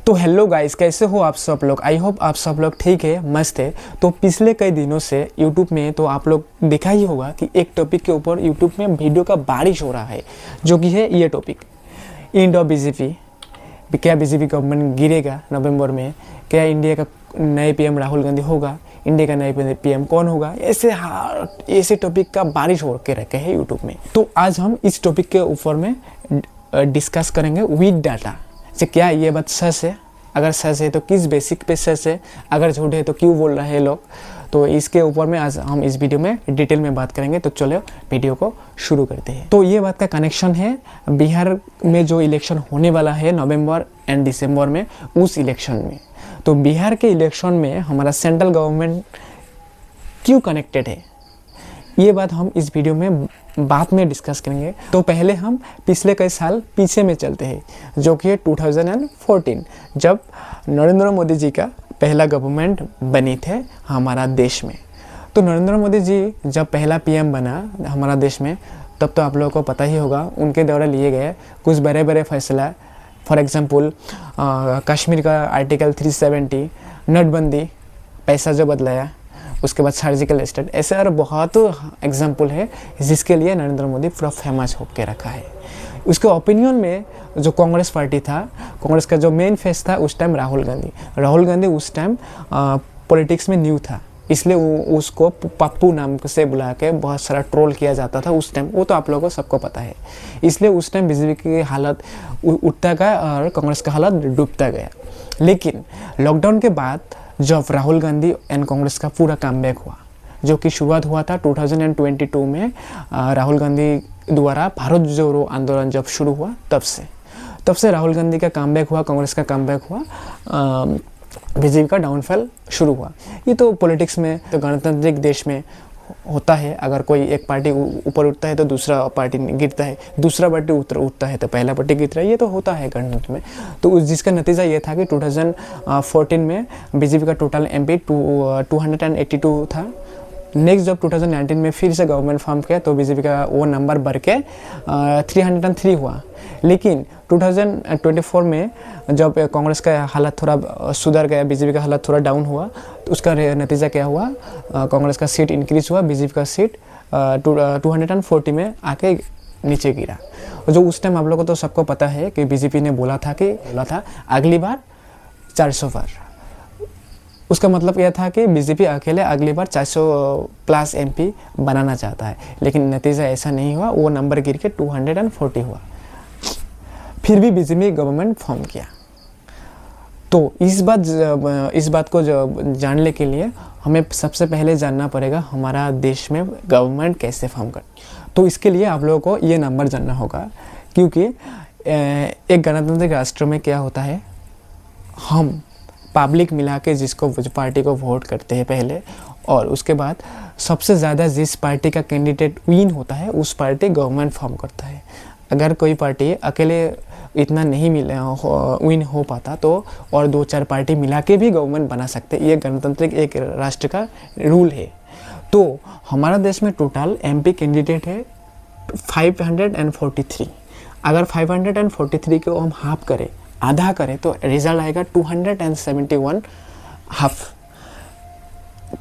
तो hello guys, कैसे हो आप सब लोग। आई होप आप सब लोग ठीक है, मस्त है। तो पिछले कई दिनों से यूट्यूब में तो आप लोग देखा ही होगा कि एक टॉपिक के ऊपर यूट्यूब में वीडियो का बारिश हो रहा है, जो कि है ये टॉपिक, इंड ऑफ बीजेपी। क्या बीजेपी गवर्नमेंट गिरेगा नवंबर में? क्या इंडिया का नए पीएम राहुल गांधी होगा? इंडिया का नए पीएम कौन होगा? ऐसे टॉपिक का बारिश हो के रखे हैं यूट्यूब में। तो आज हम इस टॉपिक के ऊपर में डिस्कस करेंगे विद डाटा से। क्या ये बात सच है? अगर सच है तो किस बेसिक पे सच है? अगर झूठ है तो क्यों बोल रहे हैं लोग? तो इसके ऊपर में आज हम इस वीडियो में डिटेल में बात करेंगे। तो चलो वीडियो को शुरू करते हैं। तो ये बात का कनेक्शन है बिहार में जो इलेक्शन होने वाला है नवंबर एंड दिसंबर में, उस इलेक्शन में। तो बिहार के इलेक्शन में हमारा सेंट्रल गवर्नमेंट क्यों कनेक्टेड है, ये बात हम इस वीडियो में बाद में डिस्कस करेंगे। तो पहले हम पिछले कई साल पीछे में चलते हैं, जो कि है 2014, जब नरेंद्र मोदी जी का पहला गवर्नमेंट बनी थे हमारा देश में। तो नरेंद्र मोदी जी जब पहला पीएम बना हमारा देश में, तब तो आप लोगों को पता ही होगा उनके द्वारा लिए गए कुछ बड़े बड़े फैसला। फॉर एग्जांपल कश्मीर का आर्टिकल 370, नोटबंदी, पैसा जो बदलाया, उसके बाद सर्जिकल स्ट्राइक, ऐसे और बहुत एग्जाम्पल है जिसके लिए नरेंद्र मोदी पूरा फेमस होकर रखा है। उसके ओपिनियन में जो कांग्रेस पार्टी था, कांग्रेस का जो मेन फेस था उस टाइम राहुल गांधी उस टाइम पॉलिटिक्स में न्यू था, इसलिए उसको पप्पू नाम से बुला के बहुत सारा ट्रोल किया जाता था उस टाइम। वो तो आप लोगों को सबको पता है। इसलिए उस टाइम बीजेपी की हालत उठता गया और कांग्रेस का हालत डूबता गया। लेकिन लॉकडाउन के बाद जब राहुल गांधी एंड कांग्रेस का पूरा कमबैक हुआ, जो कि शुरुआत हुआ था 2022 में, राहुल गांधी द्वारा भारत जोड़ो आंदोलन जब शुरू हुआ, तब से राहुल गांधी का कमबैक हुआ, कांग्रेस का कमबैक हुआ, बीजेपी का डाउनफॉल शुरू हुआ। ये तो पॉलिटिक्स में, तो गणतांत्रिक देश में होता है। अगर कोई एक पार्टी ऊपर उठता है तो दूसरा पार्टी गिरता है, दूसरा पार्टी उठता है तो पहला पार्टी गिरता है। ये तो होता है गणतंत्र में। तो जिसका नतीजा ये था कि 2014 में बीजेपी का टोटल एमपी 282 था। नेक्स्ट जब 2019 में फिर से गवर्नमेंट फॉर्म किया तो बीजेपी का वो नंबर बढ़ के 303 हुआ। लेकिन 2024 में जब कांग्रेस का हालत थोड़ा सुधर गया, बीजेपी का हालत थोड़ा डाउन हुआ, तो उसका नतीजा क्या हुआ? कांग्रेस का सीट इंक्रीज हुआ, बीजेपी का सीट 240 में आके नीचे गिरा। जो उस टाइम आप लोगों को तो सबको पता है कि बीजेपी ने बोला था अगली बार 400 बार। उसका मतलब यह था कि बीजेपी अकेले अगली बार 400 प्लस एमपी बनाना चाहता है। लेकिन नतीजा ऐसा नहीं हुआ, वो नंबर गिर के 240 हुआ। फिर भी बीजेपी गवर्नमेंट फॉर्म किया। तो इस बात को जानने के लिए हमें सबसे पहले जानना पड़ेगा हमारा देश में गवर्नमेंट कैसे फॉर्म कर। तो इसके लिए आप लोगों को ये नंबर जानना होगा, क्योंकि एक गणतांत्रिक राष्ट्र में क्या होता है, हम पब्लिक मिला के जिस पार्टी को वोट करते हैं पहले, और उसके बाद सबसे ज़्यादा जिस पार्टी का कैंडिडेट विन होता है उस पार्टी गवर्नमेंट फॉर्म करता है। अगर कोई पार्टी अकेले इतना नहीं विन हो पाता तो और 2-4 पार्टी मिला के भी गवर्नमेंट बना सकते। ये गणतांत्रिक एक राष्ट्र का रूल है। तो हमारा देश में टोटल एमपी कैंडिडेट है 543। अगर 543 को हम हाफ करें, आधा करें, तो रिजल्ट आएगा 271 हाफ।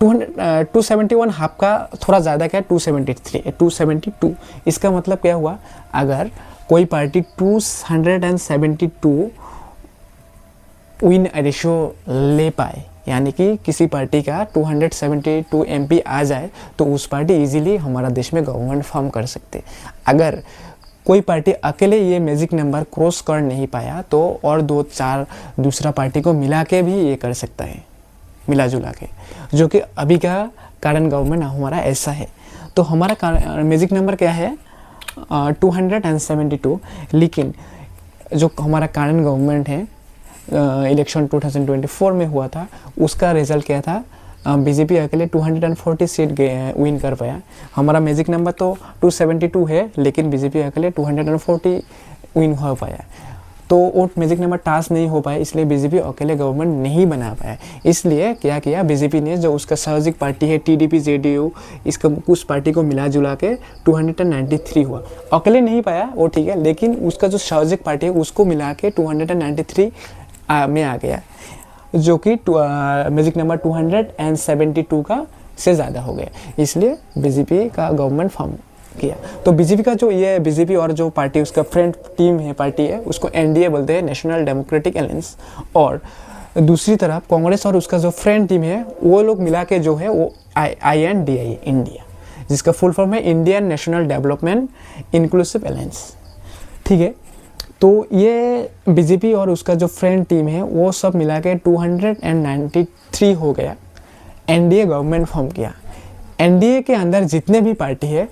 271 हाफ का थोड़ा ज़्यादा क्या, 272। इसका मतलब क्या हुआ? अगर कोई पार्टी 272 विन रेशियो ले पाए, यानी कि किसी पार्टी का 272 एमपी आ जाए, तो उस पार्टी इजीली हमारा देश में गवर्नमेंट फॉर्म कर सकते। अगर कोई पार्टी अकेले ये मैजिक नंबर क्रॉस कर नहीं पाया तो और 2-4 दूसरा पार्टी को मिला के भी ये कर सकता है, मिला जुला के, जो कि अभी का करंट गवर्नमेंट हमारा ऐसा है। तो हमारा मैजिक नंबर क्या है? 272। लेकिन जो हमारा करंट गवर्नमेंट है, इलेक्शन 2024 में हुआ था, उसका रिजल्ट क्या था? बीजेपी अकेले 240 सीट विन कर पाया। हमारा मैजिक नंबर तो 272 है, लेकिन बीजेपी अकेले 240 विन हो पाया। तो वो मैजिक नंबर टास्क नहीं हो पाया, इसलिए बीजेपी अकेले गवर्नमेंट नहीं बना पाया। इसलिए क्या किया बीजेपी ने, जो उसका सहयोगी पार्टी है टीडीपी जेडीयू, इसका उस पार्टी को मिला जुला के 293 हुआ। अकेले नहीं पाया वो ठीक है, लेकिन उसका जो सहयोगी पार्टी है उसको मिला के 293 में आ गया, जो कि मैजिक नंबर 272 का से ज़्यादा हो गया, इसलिए बीजेपी का गवर्नमेंट फॉर्म किया। तो बीजेपी का जो ये बीजेपी और जो पार्टी उसका फ्रेंड टीम है, पार्टी है, उसको एनडीए बोलते हैं, नेशनल डेमोक्रेटिक अलायंस। और दूसरी तरफ कांग्रेस और उसका जो फ्रेंड टीम है वो लोग मिला के जो है वो INDI इंडिया, जिसका फुल फॉर्म है Indian national development inclusive alliance. ठीक है, तो ये बीजेपी और उसका जो फ्रेंड टीम है वो सब मिला के 293 हो गया, एनडीए गवर्नमेंट फॉर्म किया। एनडीए के अंदर जितने भी पार्टी है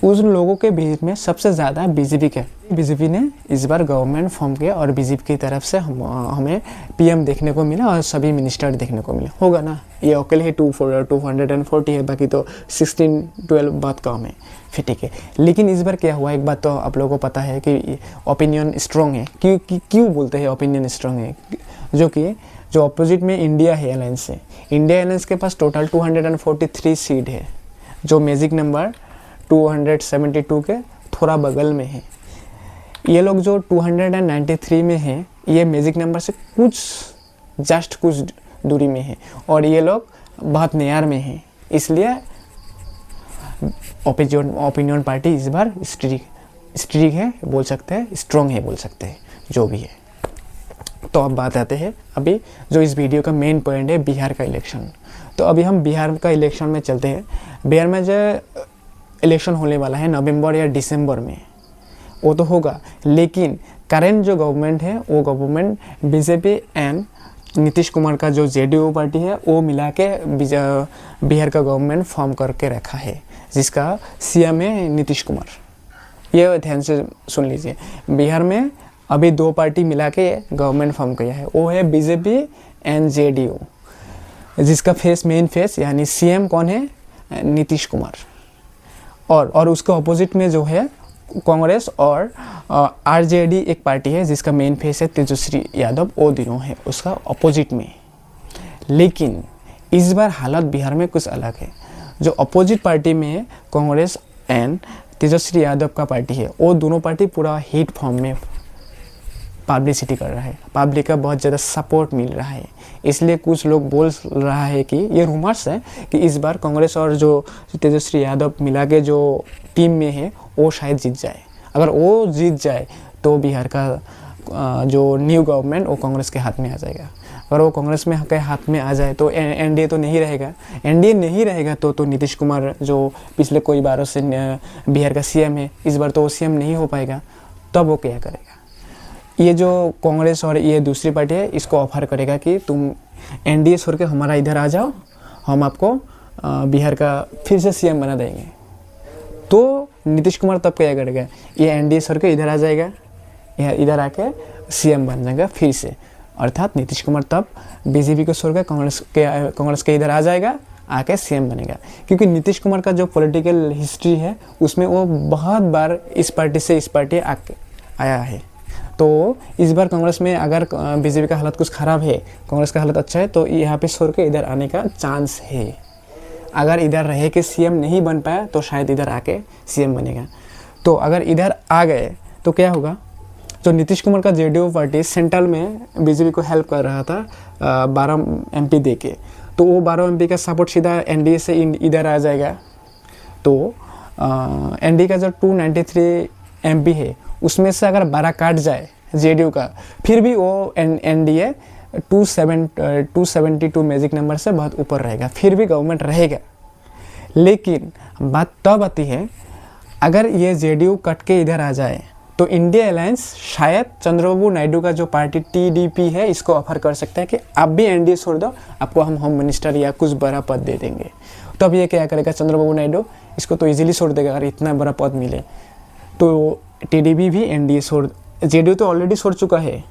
उन लोगों के बीच में सबसे ज़्यादा बीजेपी के, बीजेपी ने इस बार गवर्नमेंट फॉर्म किया और बीजेपी की तरफ से हमें पीएम देखने को मिला और सभी मिनिस्टर देखने को मिला। होगा ना, ये अकेले ही 240 है, बाकी तो 16-12 बहुत कम है, फिर ठीक है। लेकिन इस बार क्या हुआ, एक बात तो आप लोगों को पता है कि ओपिनियन स्ट्रॉन्ग है। क्यों बोलते हैं ओपिनियन स्ट्रॉन्ग है? जो अपोजिट में इंडिया है अलायंस से, इंडिया अलायंस के पास टोटल 243 सीट है, जो मैजिक नंबर 272 के थोड़ा बगल में है। ये लोग जो 293 में है, ये मैजिक नंबर से कुछ दूरी में है और ये लोग बहुत नियर में है, इसलिए ओपिनियन पार्टी इस बार स्ट्रिक है बोल सकते हैं, स्ट्रॉन्ग है बोल सकते हैं, जो भी है। तो अब बात आते हैं अभी जो इस वीडियो का मेन पॉइंट है, बिहार का इलेक्शन। तो अभी हम बिहार का इलेक्शन में चलते हैं। बिहार में जो इलेक्शन होने वाला है नवंबर या दिसंबर में, वो तो होगा, लेकिन करेंट जो गवर्नमेंट है वो government BJP and Nitish Kumar का जो जेडीयू पार्टी है वो मिला के बिहार का गवर्नमेंट फॉर्म करके रखा है, जिसका सीएम है नीतीश कुमार। ये ध्यान से सुन लीजिए, बिहार में अभी 2 पार्टी मिला के गवर्नमेंट फॉर्म किया है, वो है बीजेपी एंड जेडीयू, जिसका मेन फेस यानी सीएम कौन है, नीतीश कुमार। और उसके अपोजिट में जो है कांग्रेस और आरजेडी एक पार्टी है, जिसका मेन फेस है तेजस्वी यादव, वो दोनों है उसका अपोजिट में। लेकिन इस बार हालत बिहार में कुछ अलग है। जो अपोजिट पार्टी में है कांग्रेस एंड तेजस्वी यादव का पार्टी है, वो दोनों पार्टी पूरा हीट फॉर्म में पब्लिसिटी कर रहा है, पब्लिक का बहुत ज़्यादा सपोर्ट मिल रहा है, इसलिए कुछ लोग बोल रहा है कि ये रूमर्स है कि इस बार कांग्रेस और जो तेजस्वी यादव मिला के जो टीम में है वो शायद जीत जाए। अगर वो जीत जाए तो बिहार का जो न्यू गवर्नमेंट वो कांग्रेस के हाथ में आ जाएगा। अगर वो कांग्रेस में के हाथ में आ जाए तो एनडीए तो नहीं रहेगा, एनडीए नहीं रहेगा तो नीतीश कुमार जो पिछले कोई बारों से बिहार का सीएम है, इस बार तो वो सीएम नहीं हो पाएगा। तब वो क्या करेगा? ये जो कांग्रेस और ये दूसरी पार्टी है इसको ऑफर करेगा कि तुम एनडीए छोड़ के हमारा इधर आ जाओ, हम आपको बिहार का फिर से सीएम बना देंगे। तो नीतीश कुमार तब क्या करेगा? ये एनडीए छोड़ के इधर आ जाएगा, इधर आके सीएम बन जाएगा फिर से, अर्थात नीतीश कुमार तब बीजेपी को छोड़ के कांग्रेस के इधर आ जाएगा, आके सीएम बनेगा। क्योंकि नीतीश कुमार का जो पॉलिटिकल हिस्ट्री है उसमें वो बहुत बार इस पार्टी से इस पार्टी आया है। तो इस बार कांग्रेस में अगर बीजेपी का हालत कुछ ख़राब है, कांग्रेस का हालत अच्छा है, तो यहाँ पे छोड़ के इधर आने का चांस है। अगर इधर रह के सीएम नहीं बन पाया तो शायद इधर आके सीएम बनेगा। तो अगर इधर आ गए तो क्या होगा? जो नीतीश कुमार का जेडीयू पार्टी सेंट्रल में बीजेपी को हेल्प कर रहा था 12 MP दे के, तो वो 12 MP का सपोर्ट सीधा एनडीए से इधर आ जाएगा। तो एनडीए का जो 293 MP है उसमें से अगर 12 काट जाए जेडीयू का, फिर भी वो एनडीए 272 मैजिक नंबर से बहुत ऊपर रहेगा, फिर भी गवर्नमेंट रहेगा। लेकिन बात तब आती है अगर ये जेडीयू कट के इधर आ जाए तो इंडिया अलायंस शायद चंद्रबाबू नायडू का जो पार्टी टीडीपी है इसको ऑफर कर सकता है कि आप भी एनडीए छोड़ दो, आपको हम होम मिनिस्टर या कुछ बड़ा पद दे देंगे। तो अब ये क्या करेगा चंद्रबाबू नायडू? इसको तो इजीली छोड़ देगा अगर इतना बड़ा पद मिले। तो टीडीपी भी एनडीए जेडीयू तो ऑलरेडी छोड़ चुका है,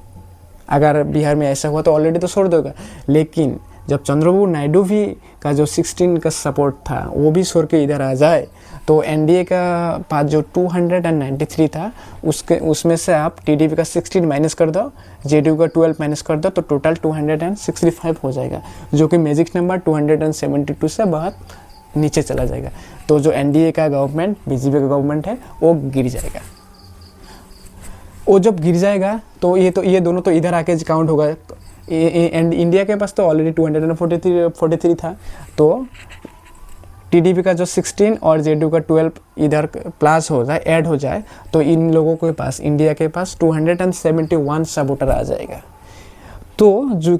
अगर बिहार में ऐसा हुआ तो ऑलरेडी तो छोड़ देगा। लेकिन जब चंद्रबाबू नायडू भी का जो 16 का सपोर्ट था वो भी छोड़ के इधर आ जाए तो एनडीए का पास जो 293 था उसमें से आप टीडीपी का 16 माइनस कर दो, जेडीयू का 12 माइनस कर दो, तो टोटल 265 हो जाएगा, जो कि मैजिक नंबर 272 से बहुत नीचे चला जाएगा। तो जो एनडीए का गवर्नमेंट, बीजेपी का गवर्नमेंट है, वो गिर जाएगा। वो जब गिर जाएगा तो ये दोनों तो इधर आके काउंट होगा। एंड इंडिया के पास तो ऑलरेडी 243 था, तो टीडीपी का जो 16 और जेडीयू का 12 इधर प्लस हो जाए, ऐड हो जाए, तो इन लोगों के पास, इंडिया के पास 271 सपोर्टर आ जाएगा। तो जो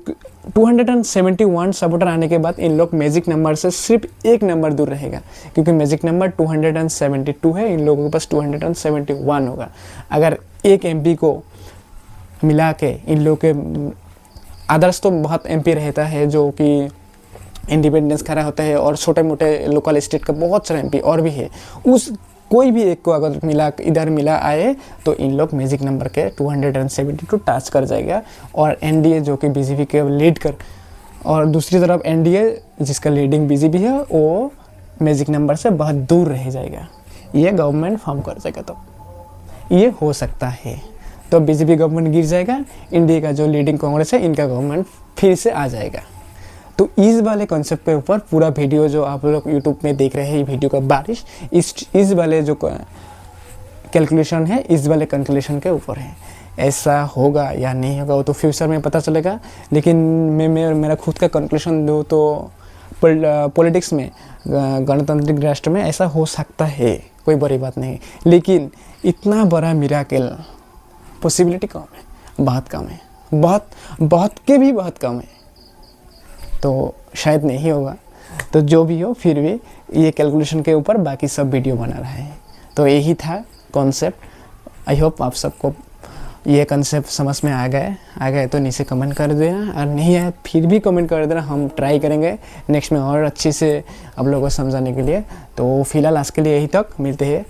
271 सपोर्टर आने के बाद इन लोग मैजिक नंबर से सिर्फ एक नंबर दूर रहेगा, क्योंकि मैजिक नंबर 272 है, इन लोगों के पास 271 होगा। अगर एक एमपी को मिला के इन लोग के, अदर्स तो बहुत एमपी रहता है जो कि इंडिपेंडेंस खड़ा होता है, और छोटे मोटे लोकल स्टेट का बहुत सारे एमपी और भी है, उस कोई भी एक को अगर मिला आए तो इन लोग मैजिक नंबर के 272 टच कर जाएगा। और एनडीए जो कि बीजेपी के लीड कर, और दूसरी तरफ एनडीए जिसका लीडिंग बीजेपी है, वो मैजिक नंबर से बहुत दूर रह जाएगा, ये गवर्नमेंट फॉर्म कर जाएगा। तो ये हो सकता है, तो बीजेपी गवर्नमेंट गिर जाएगा, इंडिया का जो लीडिंग कांग्रेस है इनका गवर्नमेंट फिर से आ जाएगा। तो इस वाले कॉन्सेप्ट के ऊपर पूरा वीडियो जो आप लोग यूट्यूब में देख रहे हैं, ये वीडियो का बारिश इस वाले जो कैलकुलेशन है, इस वाले कैलकुलेशन के ऊपर है। ऐसा होगा या नहीं होगा वो तो फ्यूचर में पता चलेगा, लेकिन मेरा खुद का कंक्लूशन दो तो पॉलिटिक्स में, गणतांत्रिक राष्ट्र में ऐसा हो सकता है, कोई बड़ी बात नहीं। लेकिन इतना बड़ा मिराकल पॉसिबिलिटी कम है, बहुत कम है, बहुत कम है, तो शायद नहीं होगा। तो जो भी हो, फिर भी ये कैलकुलेशन के ऊपर बाकी सब वीडियो बना रहा है। तो यही था कॉन्सेप्ट। आई होप आप सबको ये कॉन्सेप्ट समझ में आ गए तो नीचे कमेंट कर देना, और नहीं आए फिर भी कमेंट कर देना, हम ट्राई करेंगे नेक्स्ट में और अच्छे से आप लोगों को समझाने के लिए। तो फिलहाल आज के लिए यही तक, मिलते हैं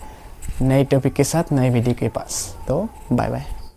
नए टॉपिक के साथ नए वीडियो के पास। तो बाय बाय।